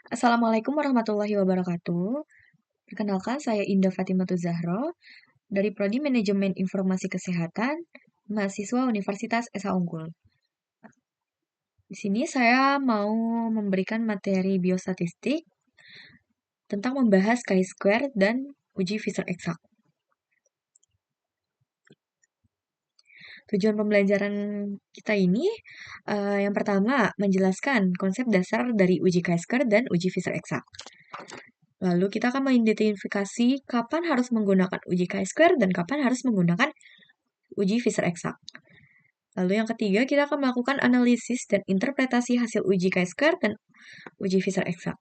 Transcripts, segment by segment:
Assalamualaikum warahmatullahi wabarakatuh. Perkenalkan, saya Indah Fatimatu Zahro dari Prodi Manajemen Informasi Kesehatan, mahasiswa Universitas Esa Unggul. Di sini saya mau memberikan materi biostatistik tentang membahas chi-square dan uji Fisher eksak. Tujuan pembelajaran kita ini yang pertama menjelaskan konsep dasar dari uji chi-square dan uji Fisher eksak. Lalu kita akan mengidentifikasi kapan harus menggunakan uji chi-square dan kapan harus menggunakan uji Fisher eksak. Lalu yang ketiga, kita akan melakukan analisis dan interpretasi hasil uji chi-square dan uji Fisher eksak.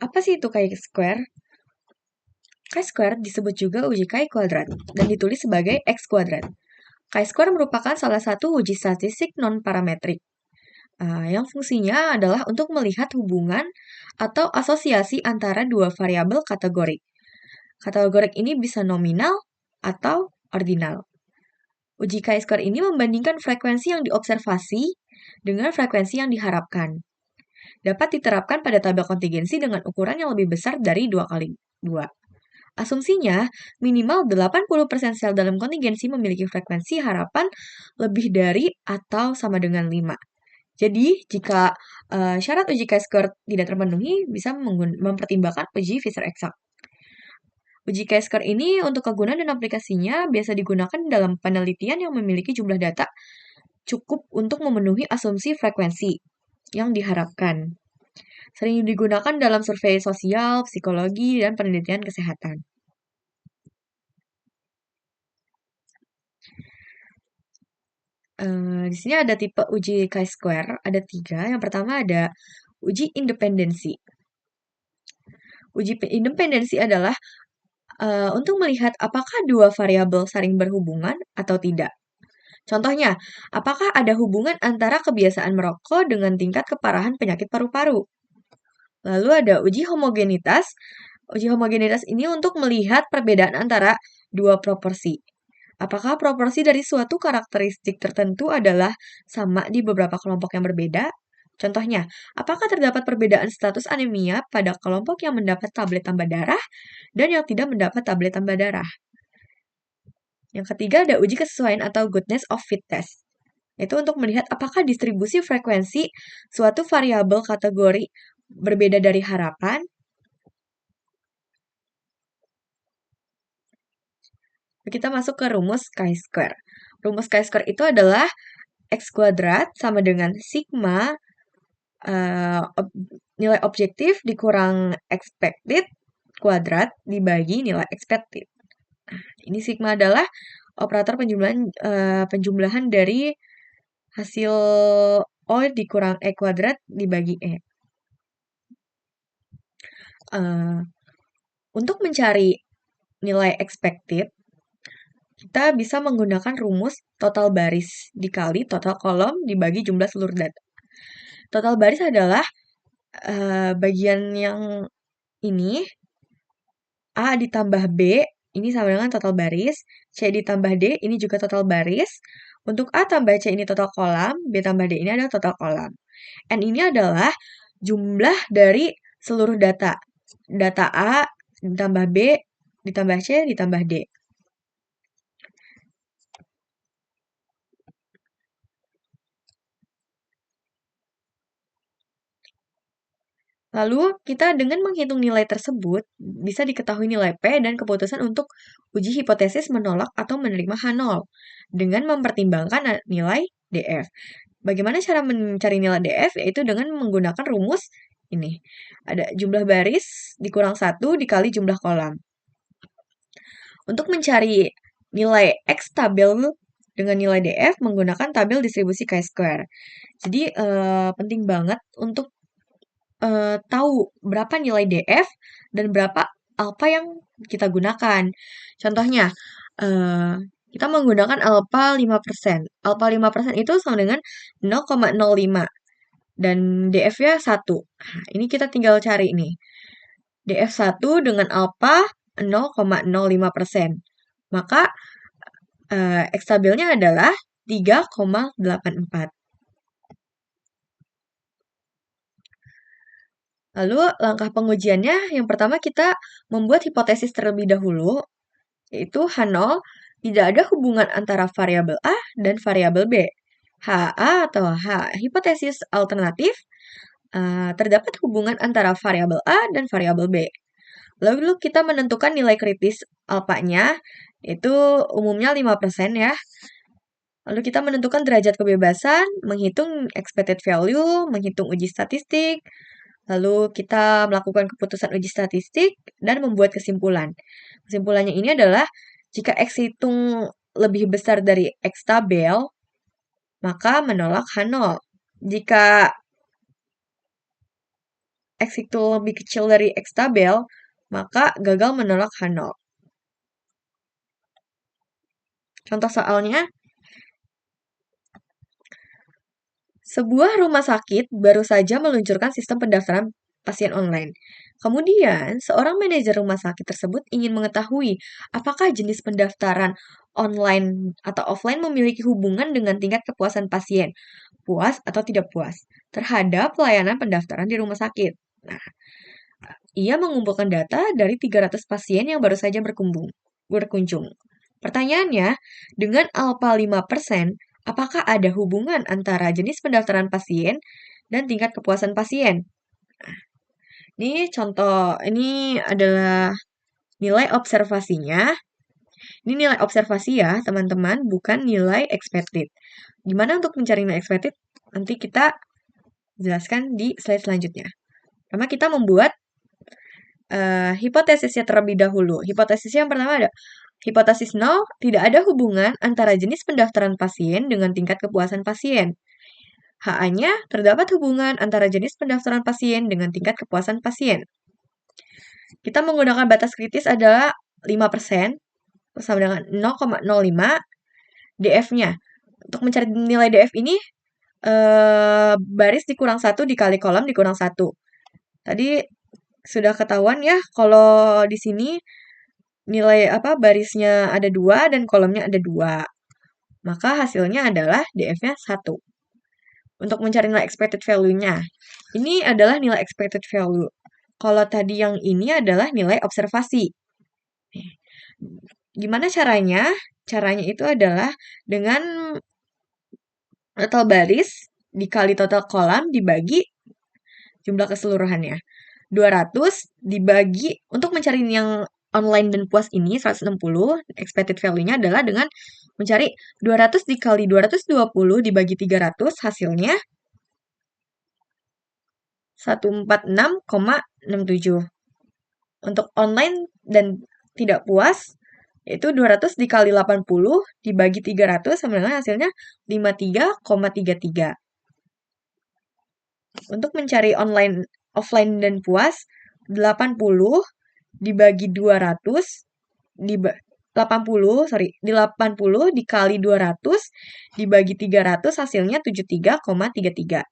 Apa sih itu chi-square? Chi-square disebut juga uji chi kuadrat dan ditulis sebagai x kuadrat. Chi-square merupakan salah satu uji statistik non-parametrik yang fungsinya adalah untuk melihat hubungan atau asosiasi antara dua variabel kategorik. Kategorik ini bisa nominal atau ordinal. Uji chi-square ini membandingkan frekuensi yang diobservasi dengan frekuensi yang diharapkan. Dapat diterapkan pada tabel kontingensi dengan ukuran yang lebih besar dari 2 kali 2. Asumsinya, minimal 80% sel dalam kontingensi memiliki frekuensi harapan lebih dari atau sama dengan 5. Jadi, jika syarat uji chi-square tidak terpenuhi, bisa mempertimbangkan uji Fisher eksak. Uji chi-square ini untuk kegunaan dan aplikasinya biasa digunakan dalam penelitian yang memiliki jumlah data cukup untuk memenuhi asumsi frekuensi yang diharapkan. Sering digunakan dalam survei sosial, psikologi, dan penelitian kesehatan. Di sini ada tipe uji chi-square, ada 3. Yang pertama ada uji independensi. Uji independensi adalah untuk melihat apakah dua variabel saling berhubungan atau tidak. Contohnya, apakah ada hubungan antara kebiasaan merokok dengan tingkat keparahan penyakit paru-paru? Lalu ada uji homogenitas. Uji homogenitas ini untuk melihat perbedaan antara dua proporsi. Apakah proporsi dari suatu karakteristik tertentu adalah sama di beberapa kelompok yang berbeda? Contohnya, apakah terdapat perbedaan status anemia pada kelompok yang mendapat tablet tambah darah dan yang tidak mendapat tablet tambah darah? Yang ketiga ada uji kesesuaian atau goodness of fit test. Itu untuk melihat apakah distribusi frekuensi suatu variabel kategori berbeda dari harapan. Kita masuk ke rumus chi-square. Rumus chi-square itu adalah x kuadrat sama dengan sigma nilai objektif dikurang expected kuadrat dibagi nilai expected. Ini sigma adalah operator penjumlahan dari hasil O dikurang E kuadrat dibagi E. Untuk mencari nilai expected, kita bisa menggunakan rumus total baris dikali total kolom dibagi jumlah seluruh data. Total baris adalah bagian yang ini, A ditambah B, ini sama dengan total baris, C ditambah D, ini juga total baris. Untuk A tambah C ini total kolam, B tambah D ini adalah total kolam. N ini adalah jumlah dari seluruh data. Data A ditambah B, ditambah C, ditambah D. Lalu, kita dengan menghitung nilai tersebut, bisa diketahui nilai P dan keputusan untuk uji hipotesis menolak atau menerima H0 dengan mempertimbangkan nilai DF. Bagaimana cara mencari nilai DF? Yaitu dengan menggunakan rumus ini. Ada jumlah baris dikurang 1 dikali jumlah kolam. Untuk mencari nilai X tabel dengan nilai DF menggunakan tabel distribusi chi-square. Jadi, penting banget untuk tahu berapa nilai DF dan berapa alpha yang kita gunakan. Contohnya, kita menggunakan alpha 5%. Alpha 5% itu sama dengan 0,05 dan DF-nya 1. Nah, ini kita tinggal cari nih. DF 1 dengan alpha 0,05%. Maka X tabelnya adalah 3,84. Lalu langkah pengujiannya yang pertama kita membuat hipotesis terlebih dahulu, yaitu H0 tidak ada hubungan antara variabel A dan variabel B. HA atau H hipotesis alternatif terdapat hubungan antara variabel A dan variabel B. Lalu kita menentukan nilai kritis alpanya, itu umumnya 5% ya. Lalu kita menentukan derajat kebebasan, menghitung expected value, menghitung uji statistik, lalu kita melakukan keputusan uji statistik dan membuat kesimpulan. Kesimpulannya ini adalah jika X hitung lebih besar dari X tabel, maka menolak H0. Jika X itu lebih kecil dari X tabel, maka gagal menolak H0. Contoh soalnya, sebuah rumah sakit baru saja meluncurkan sistem pendaftaran pasien online. Kemudian, seorang manajer rumah sakit tersebut ingin mengetahui apakah jenis pendaftaran online atau offline memiliki hubungan dengan tingkat kepuasan pasien, puas atau tidak puas, terhadap pelayanan pendaftaran di rumah sakit. Nah, ia mengumpulkan data dari 300 pasien yang baru saja berkunjung. Pertanyaannya, dengan alfa 5%, apakah ada hubungan antara jenis pendaftaran pasien dan tingkat kepuasan pasien? Ini contoh, ini adalah nilai observasinya. Ini nilai observasi ya, teman-teman, bukan nilai expected. Gimana untuk mencari nilai expected? Nanti kita jelaskan di slide selanjutnya. Pertama, kita membuat hipotesisnya terlebih dahulu. Hipotesisnya yang pertama ada hipotesis 0, tidak ada hubungan antara jenis pendaftaran pasien dengan tingkat kepuasan pasien. HA-nya, terdapat hubungan antara jenis pendaftaran pasien dengan tingkat kepuasan pasien. Kita menggunakan batas kritis adalah 5%, sama dengan 0,05. DF-nya, untuk mencari nilai DF ini, baris dikurang 1 dikali kolom dikurang 1. Tadi sudah ketahuan ya, kalau di sini nilai barisnya ada 2 dan kolomnya ada 2. Maka hasilnya adalah DF-nya 1. Untuk mencari nilai expected value-nya. Ini adalah nilai expected value. Kalau tadi yang ini adalah nilai observasi. Gimana caranya? Caranya itu adalah dengan total baris dikali total kolam dibagi jumlah keseluruhannya. 200 dibagi, untuk mencari yang online dan puas ini 160, expected value-nya adalah dengan mencari 200 dikali 220 dibagi 300, hasilnya 146,67. Untuk online dan tidak puas, yaitu 200 dikali 80 dibagi 300 sama dengan hasilnya 53,33. Untuk mencari online, offline dan puas, 80 dibagi 200 80 dikali 200 dibagi 300 hasilnya 73,33.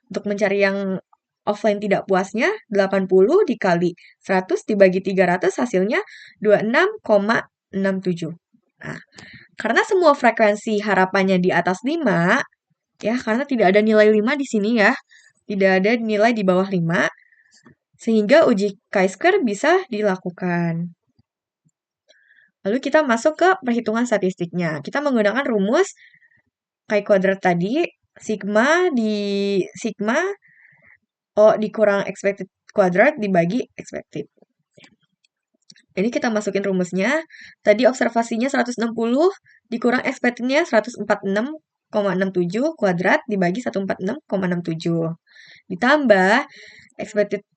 Untuk mencari yang offline tidak puasnya, 80 dikali 100 dibagi 300 hasilnya 26,67. Nah, karena semua frekuensi harapannya di atas 5, ya, karena tidak ada nilai 5 di sini ya, tidak ada nilai di bawah 5, sehingga uji chi-square bisa dilakukan. Lalu kita masuk ke perhitungan statistiknya. Kita menggunakan rumus chi kuadrat tadi, sigma O dikurang expected kuadrat dibagi expected. Ini kita masukin rumusnya. Tadi observasinya 160 dikurang expectednya 146,67 kuadrat dibagi 146,67. Ditambah expected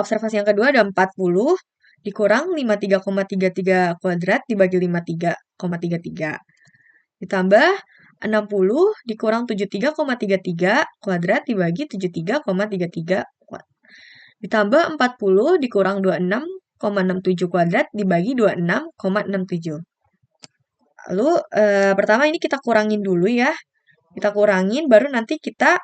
observasi yang kedua ada 40 dikurang 53,33 kuadrat dibagi 53,33. Ditambah 60 dikurang 73,33 kuadrat dibagi 73,33 kuadrat. Ditambah 40 dikurang 26,67 kuadrat dibagi 26,67. Lalu pertama ini kita kurangin dulu ya. Kita kurangin baru nanti kita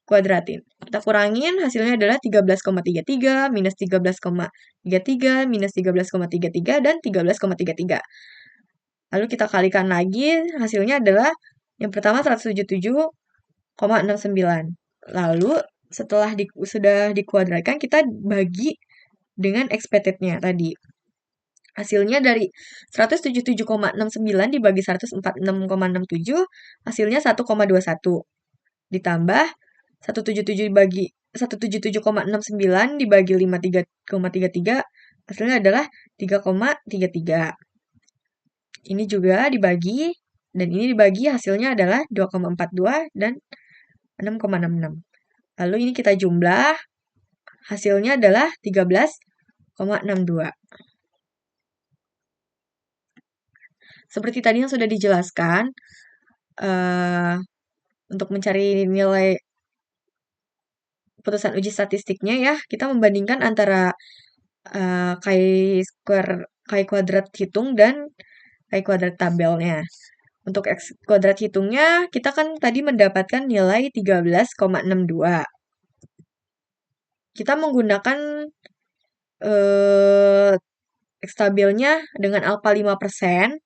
kuadratin. Kita kurangin hasilnya adalah 13,33 minus 13,33 minus 13,33 dan 13,33. Lalu kita kalikan lagi, hasilnya adalah yang pertama 177,69. Lalu setelah sudah dikuadratkan, kita bagi dengan expected-nya tadi. Hasilnya dari 177,69 dibagi 146,67, hasilnya 1,21. Ditambah 177,69 dibagi 53,33, hasilnya adalah 3,33. Ini juga dibagi, dan ini dibagi, hasilnya adalah 2,42 dan 6,66. Lalu ini kita jumlah, hasilnya adalah 13,62. Seperti tadi yang sudah dijelaskan, untuk mencari nilai putusan uji statistiknya ya, kita membandingkan antara chi kuadrat hitung dan chi kuadrat tabelnya. Untuk x kuadrat hitungnya, kita kan tadi mendapatkan nilai 13,62. Kita menggunakan x tabelnya dengan alfa 5%,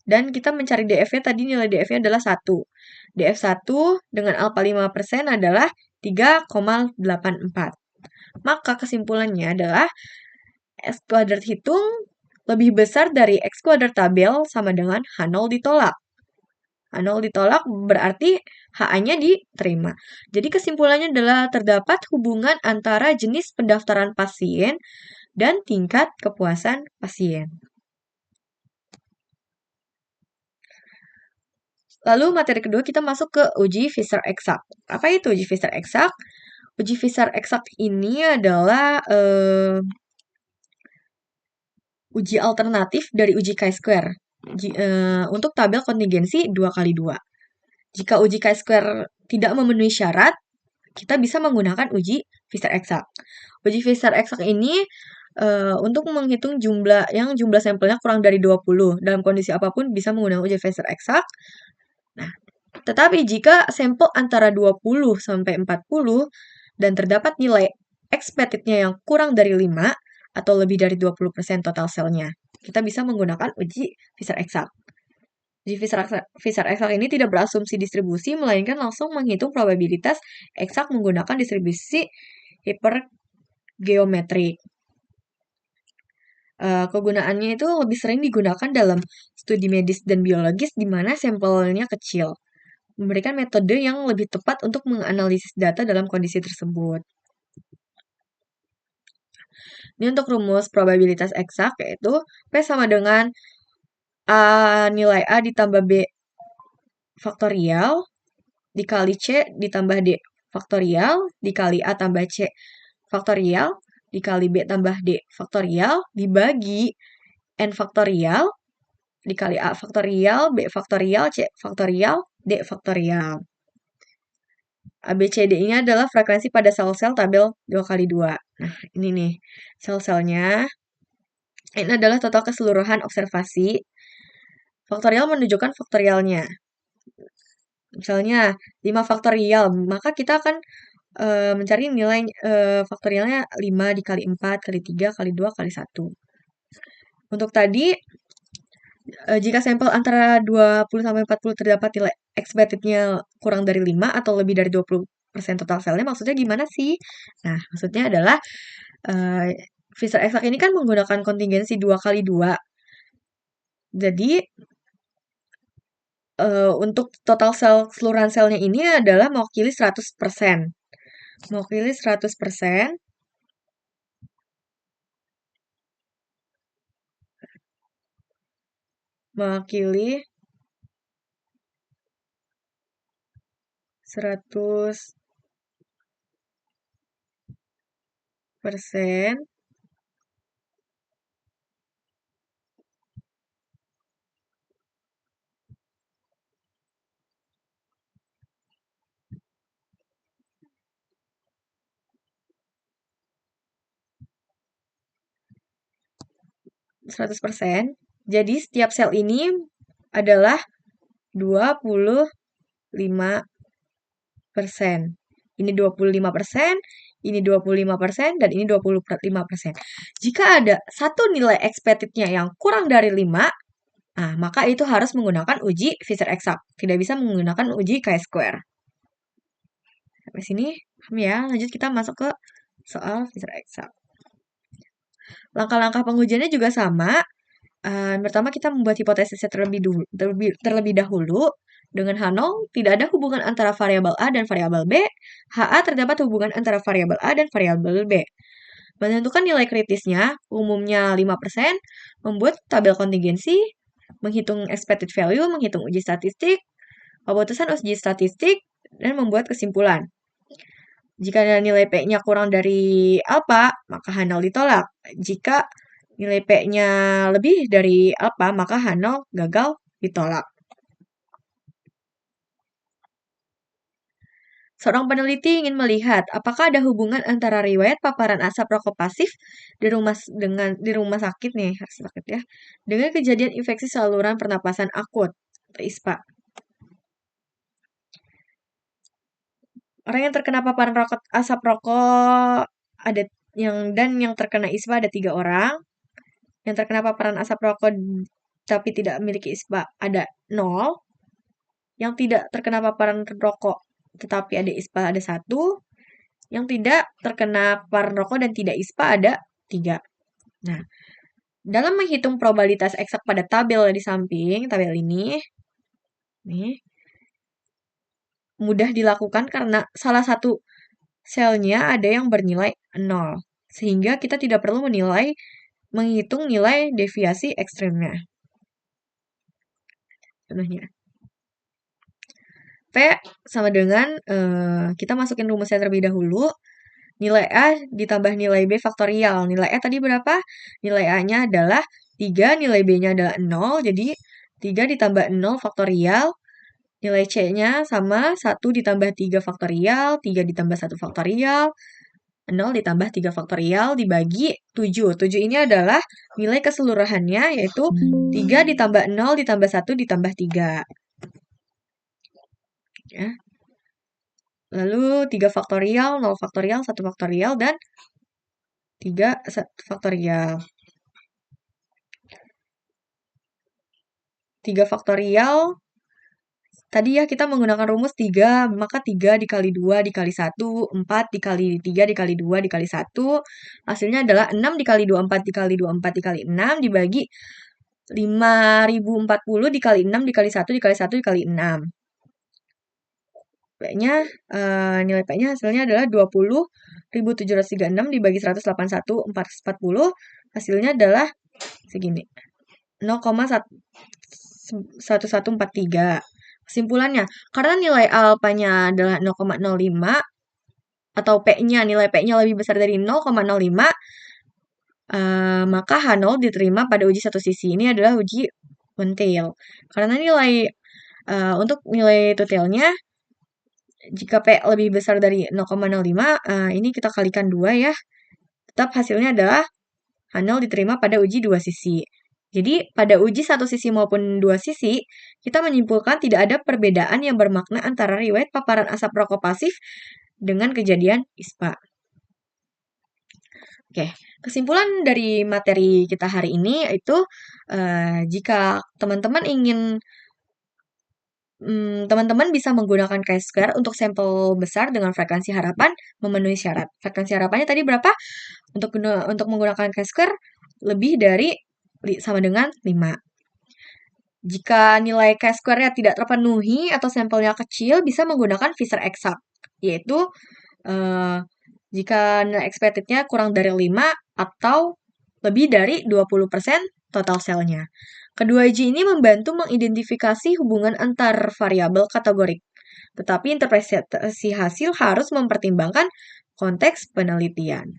dan kita mencari DF-nya, tadi nilai DF-nya adalah 1. DF1 dengan alfa 5% adalah 3,84. Maka kesimpulannya adalah x kuadrat hitung lebih besar dari x kuadrat tabel sama dengan H0 ditolak. H0 ditolak berarti HA-nya diterima. Jadi kesimpulannya adalah terdapat hubungan antara jenis pendaftaran pasien dan tingkat kepuasan pasien. Lalu materi kedua kita masuk ke uji Fisher eksak. Apa itu uji Fisher eksak? Uji Fisher eksak ini adalah uji alternatif dari uji chi-square untuk tabel kontingensi 2x2. Jika uji chi-square tidak memenuhi syarat, kita bisa menggunakan uji Fisher eksak. Uji Fisher eksak ini untuk menghitung jumlah sampelnya kurang dari 20. Dalam kondisi apapun bisa menggunakan uji Fisher eksak. Nah, tetapi jika sampel antara 20 sampai 40 dan terdapat nilai expected-nya yang kurang dari 5 atau lebih dari 20% total selnya, kita bisa menggunakan uji Fisher eksak. Uji Fisher eksak ini tidak berasumsi distribusi, melainkan langsung menghitung probabilitas eksak menggunakan distribusi hipergeometrik. Kegunaannya itu lebih sering digunakan dalam studi medis dan biologis di mana sampelnya kecil, memberikan metode yang lebih tepat untuk menganalisis data dalam kondisi tersebut. Ini untuk rumus probabilitas eksak, yaitu P sama dengan A nilai A ditambah B faktorial dikali C ditambah D faktorial dikali A tambah C faktorial dikali B tambah D faktorial dibagi N faktorial dikali A faktorial, B faktorial, C faktorial, D faktorial. ABCD-nya adalah frekuensi pada sel-sel tabel 2x2. Nah, ini nih sel-selnya. Ini adalah total keseluruhan observasi. Faktorial menunjukkan faktorialnya. Misalnya 5 faktorial, maka kita akan mencari nilai faktorialnya 5 dikali 4, kali 3, kali 2, kali 1. Untuk tadi, jika sampel antara 20-40 terdapat nilai expected-nya kurang dari 5 atau lebih dari 20% total selnya, maksudnya gimana sih? Nah, maksudnya adalah Fisher eksak ini kan menggunakan kontingensi 2x2. Jadi, untuk total sel, keseluruhan selnya ini adalah mewakili 100%. Mewakili 100%. Mewakili 100% Jadi setiap sel ini adalah 25%. Ini 25%, ini 25%, dan ini 25%. Jika ada satu nilai expected-nya yang kurang dari 5, nah, maka itu harus menggunakan uji Fisher eksak. Tidak bisa menggunakan uji chi-square. Sampai sini Paham ya? Lanjut kita masuk ke soal Fisher Excel. Langkah-langkah pengujiannya juga sama. Pertama kita membuat hipotesisnya terlebih dahulu. Dengan H0 tidak ada hubungan antara variabel A dan variabel B. HA terdapat hubungan antara variabel A dan variabel B. Menentukan nilai kritisnya, umumnya 5%, membuat tabel kontingensi, menghitung expected value, menghitung uji statistik, keputusan uji statistik, dan membuat kesimpulan. Jika nilai P-nya kurang dari alfa, maka H0 ditolak. Jika nilai P-nya lebih dari alfa, maka H0 gagal ditolak. Seorang peneliti ingin melihat apakah ada hubungan antara riwayat paparan asap rokok pasif di rumah sakit nih, sakit ya, dengan kejadian infeksi saluran pernapasan akut atau ISPA. Orang yang terkena paparan asap rokok ada yang terkena ISPA ada 3 orang. Yang terkena paparan asap rokok tapi tidak memiliki ISPA ada 0. Yang tidak terkena paparan rokok tetapi ada ISPA ada 1. Yang tidak terkena paparan rokok dan tidak ISPA ada 3. Nah, dalam menghitung probabilitas eksak pada tabel di samping, tabel ini, nih, mudah dilakukan karena salah satu selnya ada yang bernilai 0. Sehingga kita tidak perlu menghitung nilai deviasi ekstrimnya. Contohnya. P sama dengan, kita masukin rumusnya terlebih dahulu. Nilai A ditambah nilai B faktorial. Nilai A tadi berapa? Nilai A-nya adalah 3, nilai B-nya adalah 0. Jadi 3 ditambah 0 faktorial. Nilai C-nya sama 1 ditambah 3 faktorial, 3 ditambah 1 faktorial, 0 ditambah 3 faktorial dibagi 7. 7 ini adalah nilai keseluruhannya, yaitu 3 ditambah 0 ditambah 1 ditambah 3. Ya. Lalu 3 faktorial, 0 faktorial, 1 faktorial, dan 3 faktorial. 3 faktorial, tadi ya kita menggunakan rumus 3, maka 3 dikali 2 dikali 1, 4 dikali 3 dikali 2 dikali 1, hasilnya adalah 6 dikali 24 dikali 24 dikali 6 dibagi 5040 dikali 6 dikali 1 dikali 1 dikali 6. P-nya, nilai P-nya hasilnya adalah 20.736 dibagi 181.440, hasilnya adalah segini, 0,1143. Kesimpulannya, karena nilai alfanya adalah 0,05 atau nilai P-nya lebih besar dari 0,05, maka H0 diterima pada uji satu sisi. Ini adalah uji one tail. Karena untuk nilai two tailnya, jika P lebih besar dari 0,05, ini kita kalikan 2 ya. Tetap hasilnya adalah H0 diterima pada uji dua sisi. Jadi, pada uji satu sisi maupun dua sisi, kita menyimpulkan tidak ada perbedaan yang bermakna antara riwayat paparan asap rokok pasif dengan kejadian ISPA. Oke, kesimpulan dari materi kita hari ini yaitu jika teman-teman bisa menggunakan chi-square untuk sampel besar dengan frekuensi harapan memenuhi syarat. Frekuensi harapannya tadi berapa? Untuk menggunakan chi-square lebih dari sama dengan 5. Jika nilai chi-square-nya tidak terpenuhi atau sampelnya kecil, bisa menggunakan Fisher Exact, yaitu jika nilai expected-nya kurang dari 5 atau lebih dari 20% total selnya. Kedua uji ini membantu mengidentifikasi hubungan antar variabel kategorik, tetapi interpretasi hasil harus mempertimbangkan konteks penelitian.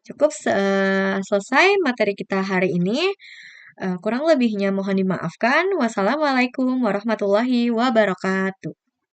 Cukup selesai materi kita hari ini. Kurang lebihnya mohon dimaafkan. Wassalamualaikum warahmatullahi wabarakatuh.